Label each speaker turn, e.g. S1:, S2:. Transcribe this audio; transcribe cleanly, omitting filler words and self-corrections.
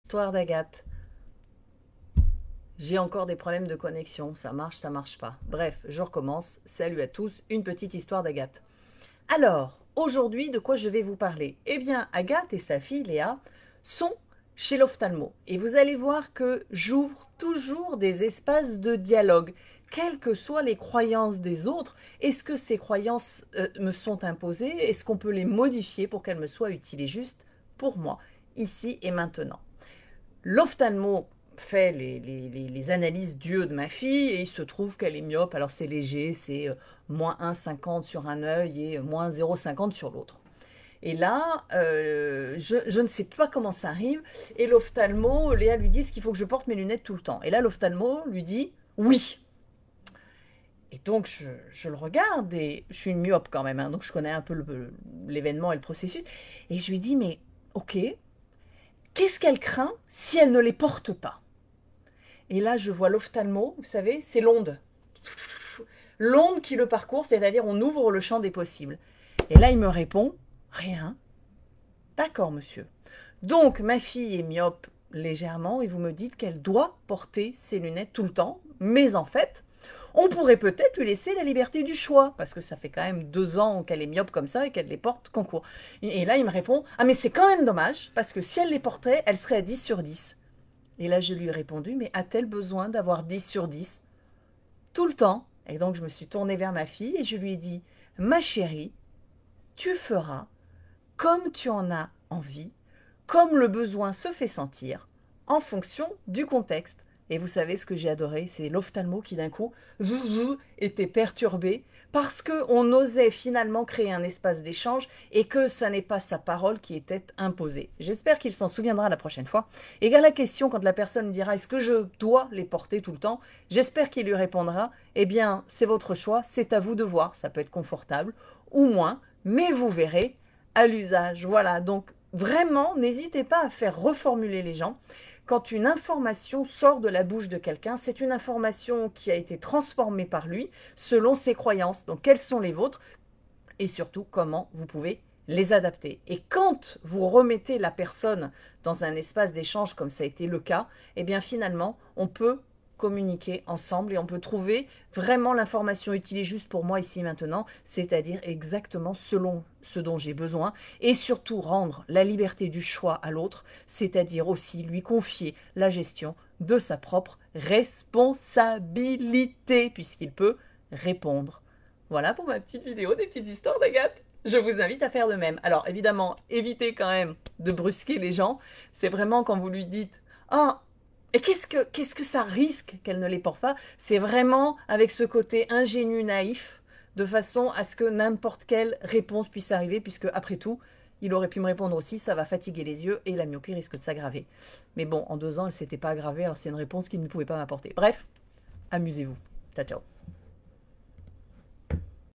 S1: Histoire d'Agathe. J'ai encore des problèmes de connexion, ça marche pas. Bref, je recommence. Salut à tous, une petite histoire d'Agathe. Alors, aujourd'hui, de quoi je vais vous parler? Eh bien, Agathe et sa fille Léa sont chez l'ophtalmo. Et vous allez voir que j'ouvre toujours des espaces de dialogue, quelles que soient les croyances des autres. Est-ce que ces croyances me sont imposées? Est-ce qu'on peut les modifier pour qu'elles me soient utiles et justes pour moi, ici et maintenant? L'ophtalmo fait les analyses d'yeux de ma fille et il se trouve qu'elle est myope. Alors c'est léger, c'est moins 1,50 sur un œil et moins 0,50 sur l'autre. Et là, je ne sais pas comment ça arrive. Et l'ophtalmo, Léa lui dit qu'il faut que je porte mes lunettes tout le temps. Et là, l'ophtalmo lui dit oui. Et donc, je le regarde et je suis une myope quand même, hein, donc je connais un peu l'événement et le processus. Et je lui dis, mais ok, qu'est-ce qu'elle craint si elle ne les porte pas? Et là, je vois l'ophtalmo, vous savez, c'est l'onde. L'onde qui le parcourt, c'est-à-dire on ouvre le champ des possibles. Et là, il me répond, rien. D'accord, monsieur. Donc, ma fille est myope légèrement et vous me dites qu'elle doit porter ses lunettes tout le temps. Mais en fait, on pourrait peut-être lui laisser la liberté du choix, parce que ça fait quand même 2 ans qu'elle est myope comme ça et qu'elle les porte qu'en cours. Et là, il me répond, ah mais c'est quand même dommage, parce que si elle les portait, elle serait à 10 sur 10. Et là, je lui ai répondu, mais a-t-elle besoin d'avoir 10 sur 10 tout le temps? Et donc, je me suis tournée vers ma fille et je lui ai dit, ma chérie, tu feras comme tu en as envie, comme le besoin se fait sentir, en fonction du contexte. Et vous savez ce que j'ai adoré, c'est l'ophtalmo qui d'un coup était perturbé parce qu'on osait finalement créer un espace d'échange et que ça n'est pas sa parole qui était imposée. J'espère qu'il s'en souviendra la prochaine fois. Et à la question, quand la personne lui dira est-ce que je dois les porter tout le temps, j'espère qu'il lui répondra eh bien c'est votre choix, c'est à vous de voir, ça peut être confortable ou moins, mais vous verrez à l'usage. Voilà, donc vraiment, n'hésitez pas à faire reformuler les gens. Quand une information sort de la bouche de quelqu'un, c'est une information qui a été transformée par lui selon ses croyances. Donc, quelles sont les vôtres? Et surtout, comment vous pouvez les adapter. Et quand vous remettez la personne dans un espace d'échange comme ça a été le cas, eh bien finalement, on peut communiquer ensemble et on peut trouver vraiment l'information utile et juste pour moi ici maintenant, c'est-à-dire exactement selon ce dont j'ai besoin et surtout rendre la liberté du choix à l'autre, c'est-à-dire aussi lui confier la gestion de sa propre responsabilité puisqu'il peut répondre. Voilà pour ma petite vidéo des petites histoires d'Agathe. Je vous invite à faire de même. Alors évidemment, évitez quand même de brusquer les gens. C'est vraiment quand vous lui dites « Ah, et qu'est-ce que ça risque qu'elle ne les porte pas ?» C'est vraiment avec ce côté ingénu, naïf, de façon à ce que n'importe quelle réponse puisse arriver, puisque après tout, il aurait pu me répondre aussi, ça va fatiguer les yeux et la myopie risque de s'aggraver. Mais bon, en 2 ans, elle ne s'était pas aggravée, alors c'est une réponse qu'il ne pouvait pas m'apporter. Bref, amusez-vous. Ciao, ciao.